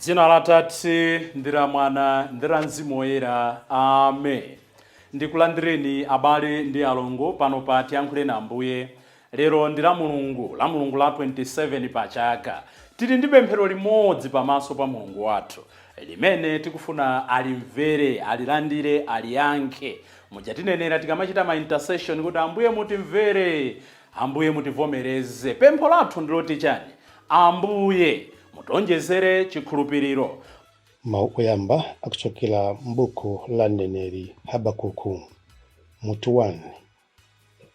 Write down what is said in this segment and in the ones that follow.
Dzina la Tate ndi la Mwana ndi la Mzimu Woyera. Amen. Ndikulandireni abale ndi alongo pano pa Tiyankhule na Ambuye. Lero ndi la Mulungu la 27 pa chaka. Tili ndi pemphero limodzi pamaso pa Mulungu wathu, limene tikufuna alimvere, alilandire, aliyankhe. Mujatinenera tikamachita ma intercession kuti Ambuye mutimvere, Ambuye mutivomereze. Pempho lathu ndiloti chani? Ambuye mutonjezere chikhulupiriro. Mawu oyamba akuchokera m'buku la mneneri Habakuku mutu 1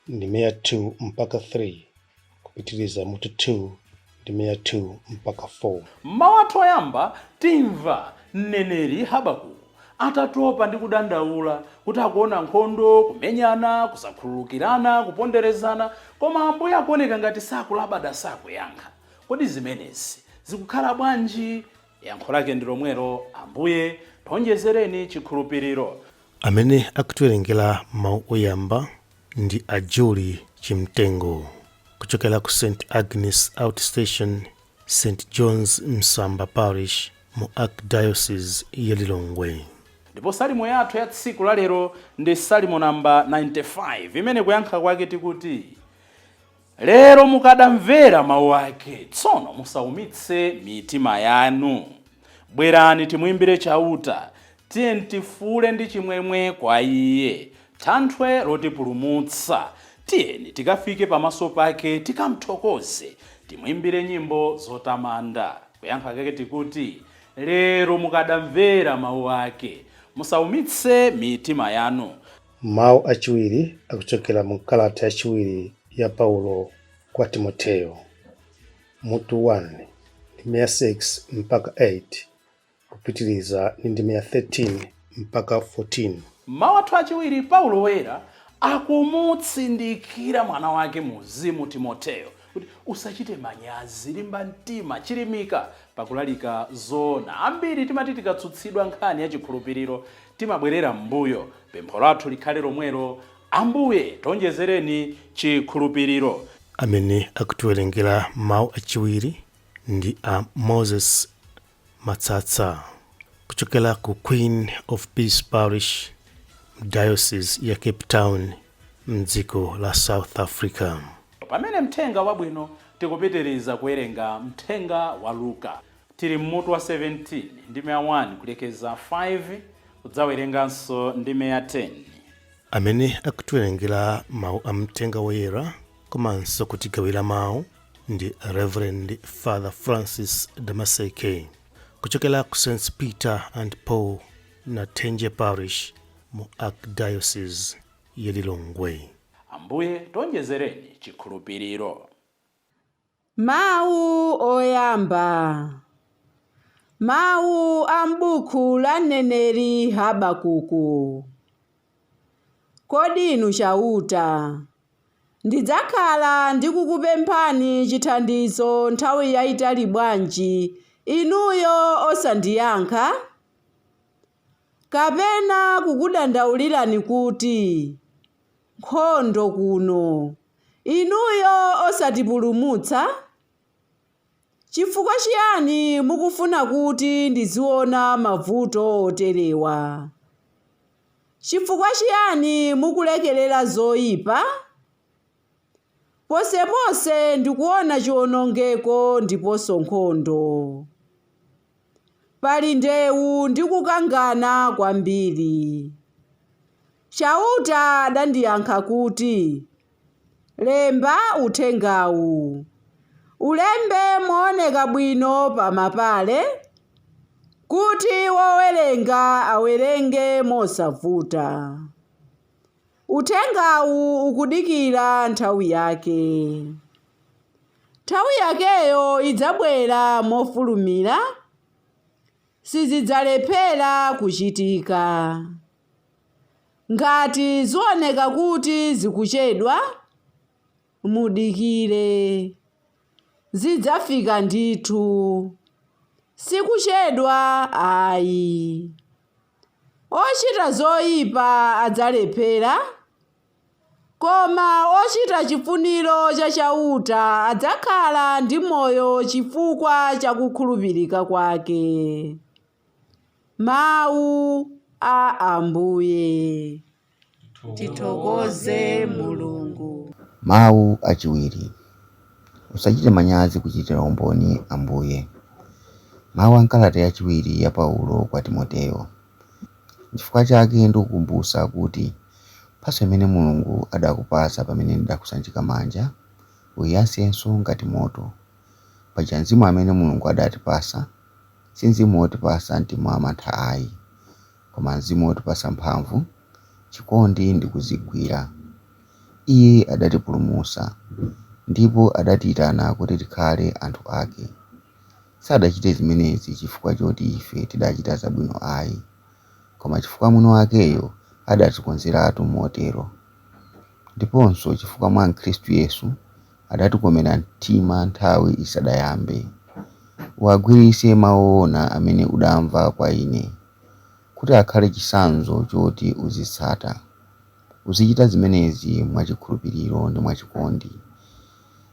ndime ya 2 mpaka 3 kupitiriza mutu 2 ndime ya 2 mpaka 4. Mawu athu oyamba timva mneneri Habakuku atatopa ndi kudandaula kuti akuona nkhondo, kumenyana, kusakhululukirana, kuponderezana, koma Ambuye akuoneka ngati sakulabada, sakuyankha. Kodi zimenezi zikukhala bwanji? Yankho lake ndi lomwelo: Ambuye tonjezereni chikhulupiriro. Amene akutiwerengera mawu oyamba ndi a Julie Chimtengo kuchokera ku St. Agnes Outstation, St. John's Msamba Parish mu Archdiocese ya Lilongwe. Ndipo salimo yathu ya tsiku la lero ndi salimo namba 95, imene kuyankha kwake tikuti: lero mukadamvera mawu ake, tsono musaumitse mitima yanu. Bwerani timuimbire chauta, tiye tifule ndi chimwemwe kwa iye, thanthwe lotipulumutsa. Tiyeni tikafike pamaso pake tikamthokoze, timuimbire nyimbo zotamanda. Kuyankha kwake tikuti: lero mukadamvera mawu ake, musaumitse mitima yanu. Mawu achiwiri akuchokera mu kalata yachiwiri ya Paulo kwa Timoteyo mutu 1 ndime ya 6 mpaka 8 kupitiriza ndime ya 13 mpaka 14. Mawu athu achiwiri Paulo woyera akumutsindikira mwana wake muzimu Timoteyo kuti usachite manyazi, limba mtima, chilimika pakulalika zoona. Ambiri timati tikatsutsidwa nkhani ya chikhulupiriro timabwerera m'mbuyo. Pempho lathu likhale lomwelo: Ambuye tonjezereni chikhulupiriro. Amene akutiwerengera mawu achiwiri ndi a Moses Matsatsa kuchokera ku Queen of Peace Parish, Diocese ya Cape Town, mdziko la South Africa. Pamene mthenga wabwino tikupitiriza kuwerenga mthenga wa Luka. Tili mmutu wa 17 ndime ya 1 kulekeza 5, kudzawerenganso ndime ya 10. Amene akutiwerengera mawu a mthenga woyera komanso kutigawira mawu ndi Reverend Father Francis Damaseke kuchokera ku St. Peter and Paul na Tenje Parish mu Archdiocese ya Lilongwe. Ambuye tonjezereni chikhulupiriro. Mawu oyamba. Mawu a m'buku la mneneri Habakuku. Kodi inu chauta, ndidzakhala ndikukupemphani chithandizo nthawi yayitali bwanji, inuyo osandiyankha? Kapena kukudandaulirani kuti nkhondo kuno, inuyo osatipulumutsa? Chifukwa chiyani mukufuna kuti ndiziona mavuto oterewa? Chifukwa chiyani mukulekerera zoyipa? Posepose ndikuona chiwonongeko ndiponso nkhondo. Pali ndewu ndi kukangana kwambiri. Chauta adandiyankha kuti, lemba uthengawu, ulembe mooneka bwino pa mapale, kuti wowerenga awerenge mosavuta. Uthengawu ukudikira nthawi yake. Nthawi yakeyo idzabwera mofulumira, sizidzalephera kuchitika. Ngati zioneka kuti zikuchedwa, mudikire. Zidzafika ndithu, sikuchedwa ayi. Ochita zoyipa adzalephera, koma koma ochita chifuniro cha chauta adzakhala ndi moyo chifukwa cha kukhulupirika kwake. Mawu a Ambuye. Tithokoze Mulungu. Mawu achiwiri. Usachite manyazi kuchitira umboni Ambuye. Mawu ankalata yachiwiri ya Paulo kwa Timoteyo. Chifukwa chake ndikukumbutsa kuti mphatso imene Mulungu adakupasa pamene ndidakusanjika manja uyiyasenso ngati moto. Paja mzimu amene Mulungu adatipasa si mzimu wotipasa mtima wamantha ayi, koma mzimu wotipasa mphamvu, chikondi ndi kuzigwira. Iye adatipulumutsa ndipo adatiyitana kuti tikhale anthu ake. Sadachite zimenezi chifukwa choti ife tidachita zabwino ayi, koma chifukwa mwini wakeyo adatikonzeratu motero. Ndiponso chifukwa mwa Khristu Yesu adatikomera mtima nthawi isadayambe. Uwagwiritse mawu owona amene udamva kwa ine, kuti akhale chitsanzo choti uzitsata. Uzichita zimenezi mwachikhulupiriro ndi mwachikondi,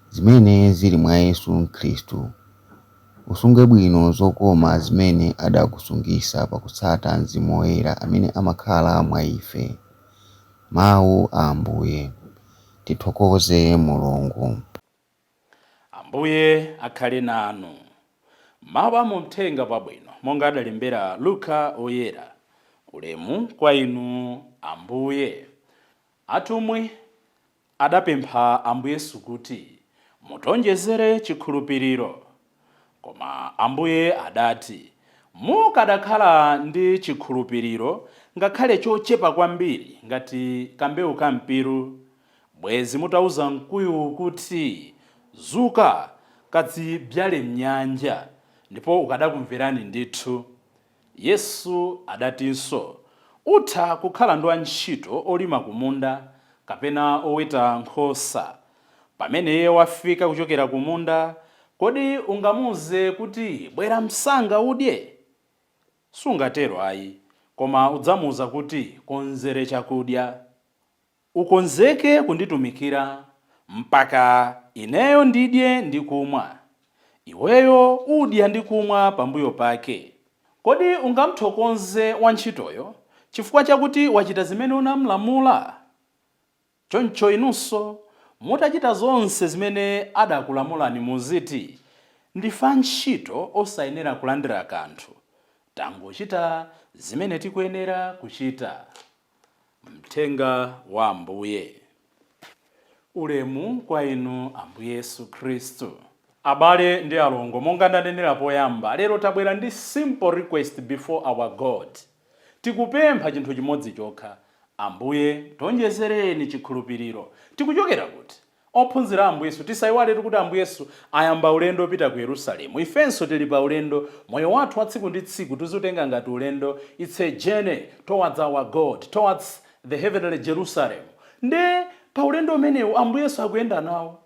zimene zili mwa Yesu Khristu. Usunge bwino zokoma zimene adakusungitsa pakutsata Mzimu Woyera amene amakhala mwa ife. Mawu a Ambuye. Tithokoze Mulungu. Ambuye akhale nanu. Mawu amumthenga wabwino monga adalembera Luka oyera. Ulemu kwa inu Ambuye. Atumwi adapempha Ambuye Yesu kuti mutonjezere chikhulupiriro. Koma Ambuye adati, mukadakhala ndi chikhulupiriro ngakhale chochepa kwambiri ngati kambewu ka mpiru, bwezi mutauza mkuyu kuti zuka kadzibyale m'nyanja, ndipo ukadakumverani ndithu. Yesu adatinso, utha kukhala ndi antchito olima kumunda kapena oweta nkhosa. Pamene iye wafika kuchokera kumunda, kodi ungamuze kuti bwera msanga udye? Sungatero ayi, koma udzamuza kuti konzere chakudya. Ukonzeke kunditumikira mpaka ineyo ndidye ndi kumwa, iweyo udya ndi kumwa pambuyo pake. Kodi ungamthokoze wantchitoyo chifukwa chakuti wachita zimene unamlamula? Choncho inunso mutachita zonse zimene adakulamulani muziti, ndife antchito osayenera kulandira kanthu, tangochita zimene tikuyenera kuchita. Mthenga wa Ambuye. Ulemu kwa inu Ambuye Yesu Khristu. Abale ndi alongo, monga ndanenera poyamba, lero tabwera ndi simple request before our God. Tikupempha chinthu chimodzi chokha. Ambuye tonjezereni chikhulupiriro. Tikuchokera kuti ophunzira Ambuye Yesu tisayiwale kuti Ambuye Yesu ayamba ulendo pita ku Yerusalemu. Ifenso tili pa ulendo, moyo wathu wa tsiku ndi tsiku tuzitenga ngati ulendo. It's a journey towards our God, towards the heavenly Jerusalem. Nde pa ulendo umenewu Ambuye Yesu akuyenda nawo.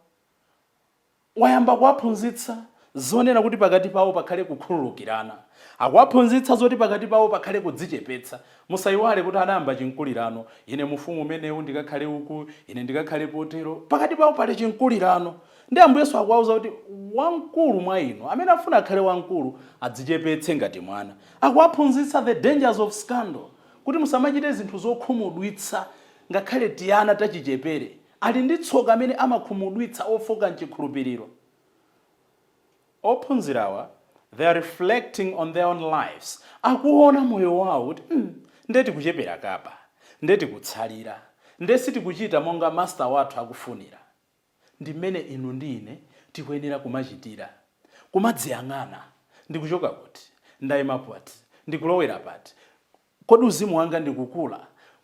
Wayamba kuwaphunzitsa zonena kuti pakati pawo pakhale kukhululukirana. Akuwaphunzitsa zoti pakati pawo pakhale kudzichepetsa. Musayiwale kuti adayamba chinkulirano, ine mufumu umenewu ndikakhale uku, ine ndikakhale potero. Pakati pawo pali chinkulirano. Ndi Ambuye Yesu akuwauza kuti wamkulu mwa inu amene afuna akhale wamkulu adzichepetse ngati mwana. Akuwaphunzitsa the dangers of scandal, kuti musamachite zinthu zokhumudwitsa ngakhale tiyana tachichepere. Ali ndi tsoka amene amakhumudwitsa ofoka mchikhulupiriro. Ophunzirawa, they are reflecting on their own lives. Akuona moyo wawo kuti ndeti kuchepera kapa, ndeti kutsalira, ndesi tikuchita monga master wathu akufunira. Ndi mmene inu ndi ine tikuyenera kumachitira. Kumadziyang'ana, ndikuchoka kuti, ndayima pati, ndikulowera pati. Kodi uzimu wanga ndikukula?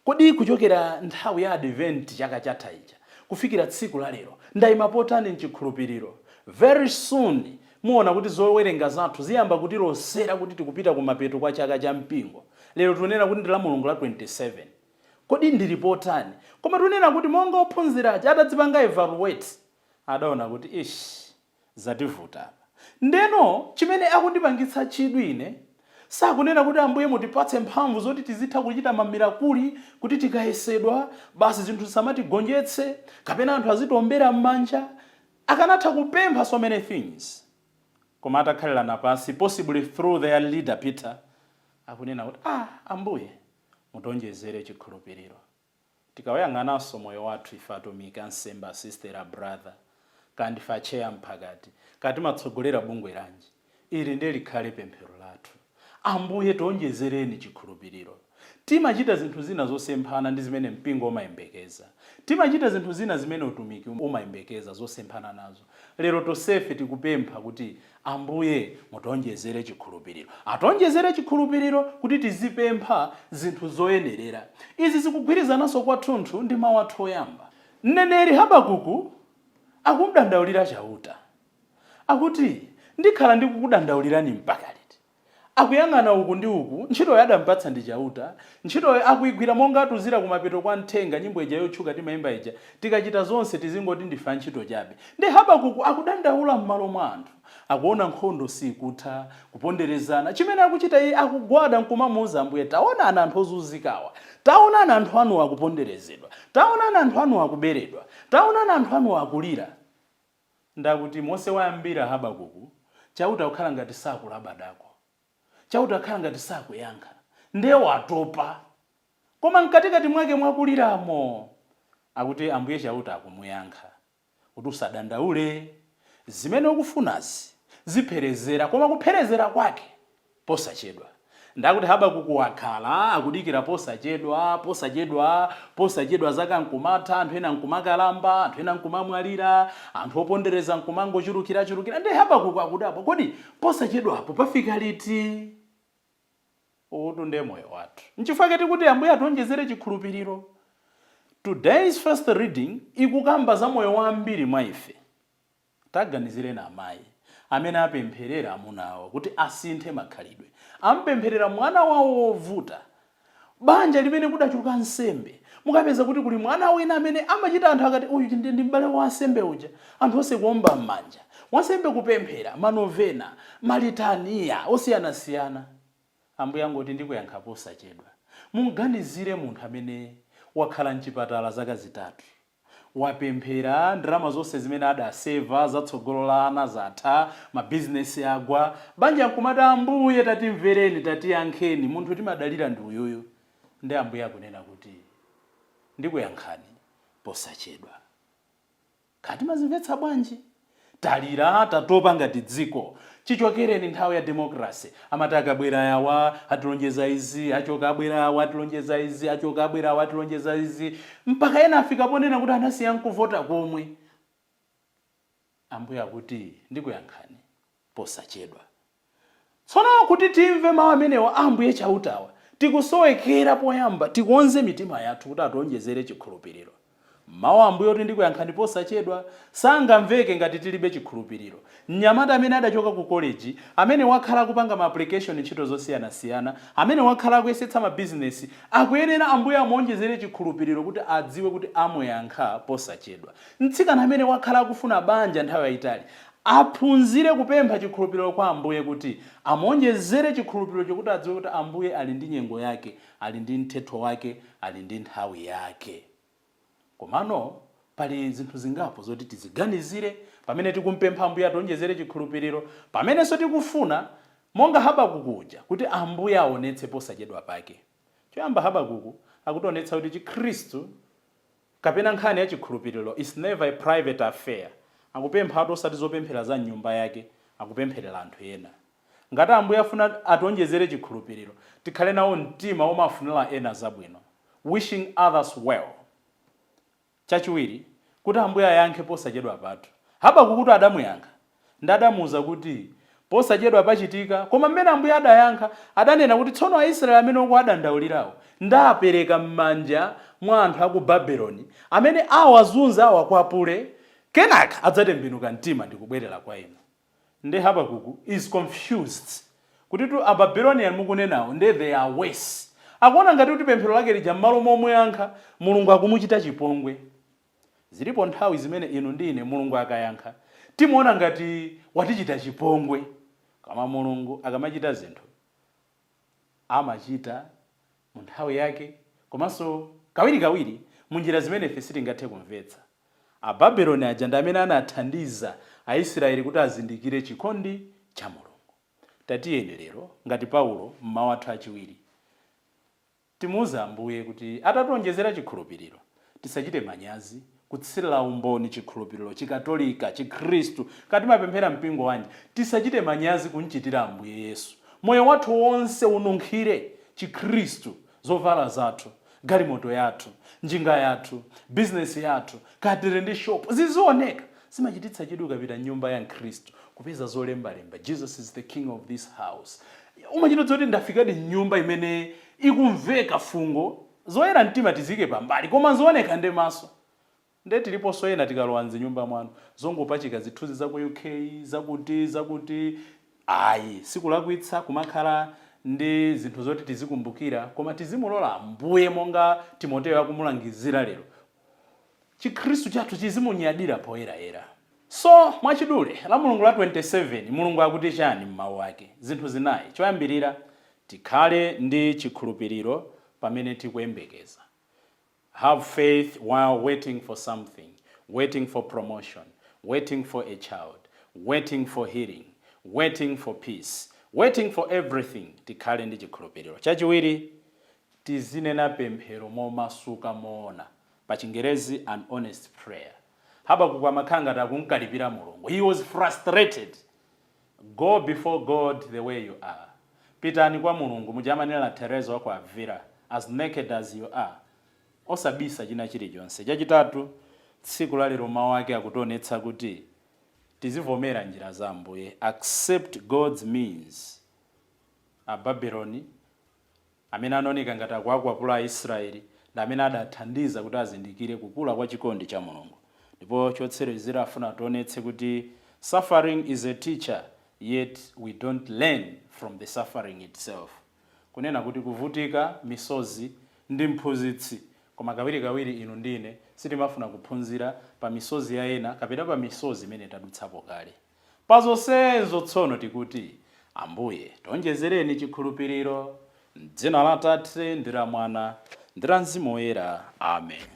Kodi kuchokera nthawi ya Advent chaka chatha ija kufikira tsiku la lero ndayima potani mchikhulupiriro? Very soon muona kuti zowerenga zathu ziyamba kutilosera kuti tikupita kumapeto kwa chaka cha mpingo. Lero tunena kuti ndi la Mulungu la 27. Kodi ndili potani? Koma tunena kuti monga ophunzirachi atadzipanga evaluate, adaona kuti zativuta. Ndeno chimene akundipangitsa chidwi ine sakunena kuti ambuye mutipatse mphamvu zoti tizitha kuchita mamirakuli kuti tikayesedwa basi zinthu zisamatigonjetse kapena anthu azitombera m'manja. Akanatha kupempha so many things, koma atakhalirana pansi, possibly through their leader Peter, akunena kuti ambuye mutonjezere chikhulupiriro. Tikawayang'ananso moyo wathu ife atumiki, ansembe, sister, brother, kandi facheya mphakati, kati matsogolera bungwe lanji, ili ndiye likhale pemphero lathu. Ambuye tonjezereni chikhulupiriro. Timachita zinthu zina zosemphana ndi zimene mpingo umayembekeza. Timachita zinthu zina zimene utumiki umayembekeza zosemphana nazo. Lero tosefe tikupempha kuti ambuye mutonjezere chikhulupiriro. Atonjezere chikhulupiriro kuti tizipempha zinthu zoyenerera. Izi zikugwirizananso kwathunthu ndi mawu athu oyamba. Mneneri Habakuku akumdandaulira chauta. Akuti ndikhala ndikukudandaulirani mpaka liti. Akuyang'ana uku ndi uku, ntchito yadampatsa ndi chauta, ntchito akuyigwira monga atuzira kumapeto kwa nthenga, nyimbo ija yotchuka timayimba ija, tikachita zonse tizingoti ndifa ntchito chabe. Ndi Habakuku akudandaula m'malo mwa anthu. Akuona nkhondo sikutha, kuponderezana. Chimene akuchita iye akugwada nkumamuwuza ambuye, taonani anthu ozunzikawa, taonani anthu anu akuponderezedwa, taonani anthu anu akuberedwa, taonani anthu anu akulira. Ndakuti Mose wayambira Habakuku, chauta kukhala ngati sakulabadako. Chauta khala ngati sakuyankha. Ndiye watopa. Koma mkatikati mwake mwakuliramo. Akuti ambuye chauta akumuyankha. Kuti usadandaule. Zimene ukufunazi zipherezera, koma kupherezera kwake posachedwa. Ndakuti Habakuku wakhala akudikira posachedwa zaka nkumatha, anthu ena nkumakalamba, anthu ena nkumamwalira, anthu opondereza nkumangochulukira. Ndi Habakuku akudabwa, kodi posachedwapo pafika liti? Utu ndiye moyo wathu. Nchifukwa kuti ambuye atonjezere chikhulupiriro. Today's first reading ikukamba za moyo wa ambiri mwa ife. Taganizire na amayi amene apempherera amuna awo kuti asinthe makhalidwe. Ampempherera mwana wawo wovuta. Banja limene kudachuluka nsembe. Mukapeza kuti kuli mwana wina amene amachita anthu akati uyu ndi m'bale wa nsembe uja. Anthu onse kuomba m'manja. Wansembe kupemphera, manovena, malitaniya, osiyanasiyana. Ambuye angoti ndikuyankha posachedwa. Muganizire munthu amene wakhala mchipatala zaka zitatu. Wapemphera ndalama zonse zimene adaseva zatsogololana zatha, mabizinesi agwa, banja nkumata ambuye tatimvereni, tatiyankheni, munthu timadalira ndi uyuyu. Ndi ambuye akunena kuti ndikuyankhani posachedwa. Kati mazimvetsa bwanji? Talira tatopa ngati dziko. Chichokereni nthawi ya demokrasi. Amati akabwera yawa atilonjeza izi, achoka abwera yawa atilonjeza izi, achoka abwera yawa atilonjeza izi, mpaka ena afika ponena kuti anasiya nkuvota komwe. Ambuye akuti ndikuyankhani posachedwa. Tsono kuti timve mawu amenewa ambuye chautawa, tikusowekera poyamba tikonze mitima yathu kuti atonjezere chikhulupiriro. Mawu ambuye kuti ndikuyankhani posachedwa sangamveke ngati tilibe chikhulupiriro. Mnyamata amene adachoka ku college, amene wakhala kupanga ma application ntchito zosiyanasiyana, amene wakhala kuyesetsa ma business, akuyenera ambuye amuonjezere chikhulupiriro kuti adziwe kuti amuyankha posachedwa. Mtsikana amene wakhala kufuna banja nthawi yayitali, aphunzire kupempha chikhulupiriro kwa ambuye kuti amuonjezere chikhulupiriro chokuti adziwe kuti ambuye ali ndi nyengo yake, ali ndi mthetho wake, ali ndi nthawi yake. Komano pali zinthu zingapo zoti tiziganizire pamene tikumpempha ambuye atonjezere chikhulupiriro, pamene so tikufuna monga Habakuku uja kuti ambuye aonetse posachedwa pake. Choyamba Habakuku akutionetsa kuti Chikhristu kapena nkhani ya chikhulupiriro is never a private affair. Akupempha atosati zopemphera za nyumba yake, akupempherera anthu ena. Ngati ambuye afuna atonjezere chikhulupiriro, tikhale nawo mtima omafunira ena zabwino, wishing others well. Chachiwiri, kuti ambuye ayankhe posachedwa patu. Habakuku kuti adamuyankha, ndadamuza kuti posachedwa pachitika, koma mmene ambuye adayankha, adanena kuti tsono Aisraeli amene okuadandaulirawo ndapereka m'manja mwa anthu aku Babeloni, amene awazunza awakwapule, kenaka adzatembenuka mtima ndi kubwerera kwa inu. Ndi Habakuku is confused. Kuti tu Ababelonian mukunenawo, nde they are worse. Akuona ngati kuti pemphero lake lija m'malo momuyankha, Mulungu akumuchita chipongwe. Zilipo nthawi zimene inu ndi ine Mulungu akayankha, timuona ngati watichita chipongwe. Kama Mulungu akamachita zinthu, amachita mu nthawi yake, komanso kawirikawiri munjira zimene ife sitingathe kumvetsa. Ababeloni aja ndi amene anathandiza Aisraeli kuti azindikire chikondi cha Mulungu. Tatiyeni lero ngati Paulo mmawu athu achiwiri timuuze Ambuye kuti atationjezera chikhulupiriro tisachite manyazi kutsirira umboni chikhulupiriro chikatolika chikhristu kati mapemphera mpingo wanji, tisachite manyazi kunchitira Ambuye Yesu. Moyo wathu wonse ununkhire chikhristu, zovala zathu, galimoto yathu, njinga yathu, business yathu, kadere ndi shop zizioneka. Simachititsa chidwi ukapita nyumba ya Khristu kupeza zolembalemba Jesus is the king of this house. Umachita zoti ndafikadi nyumba imene ikumveka fungo, zoyera mtima tizike pambali koma zooneka ndi maso. Nde tiliponso ena tikalowa m'nyumba mwanu zongopachika zithunzi za ku UK zakuti ayi sikulakwitsa kumakhala ndi zinthu zoti tizikumbukira, koma tizimulola Ambuye monga Timoteyo akumulangizira lero. Chikhristu chathu chizimunyadira poyerayera. So mwachidule la Mulungu la 27 Mulungu akuti chani m'mawu ake? Zinthu zinayi. Choyambirira tikhale ndi chikhulupiriro pamene tikuyembekeza. Have faith while waiting for something, waiting for promotion, waiting for a child, waiting for healing, waiting for peace, waiting for everything. Tikhale ndi chikhulupiriro. Chachiwiri tizinena pemphero momasuka moona. Pa Chingerezi an honest prayer. Habakuku amakhanga takunkalipira Mulungu. He was frustrated. Go before God the way you are. Pitani kwa Mulungu mujamanira la Teresa wa kwa Avira, as naked as you are. Osabisa china chilichonse. Chachitatu tsiku la lero mawu ake akutionetsa kuti tizivomera njira za Ambuye. Accept God's means. Ababeloni amene anaoneka ngati akukwapula Israeli ndi amene adathandiza kuti azindikire kukula kwa chikondi cha Mulungu. Ndipo chotserezera afuna tionetse kuti suffering is a teacher, yet we don't learn from the suffering itself. Kunena kuti kuvutika, misozi ndi mphunzitsi, koma kawirikawiri inu ndine sitimafuna kuphunzira pa misozi ya ena kapena pa misozi imene tadutsapo kale. Pazonsezo tsono tikuti Ambuye tionjezereni chikhulupiriro, m'dzina la Atate ndi la Mwana ndi la Mzimu Woyera. Amen.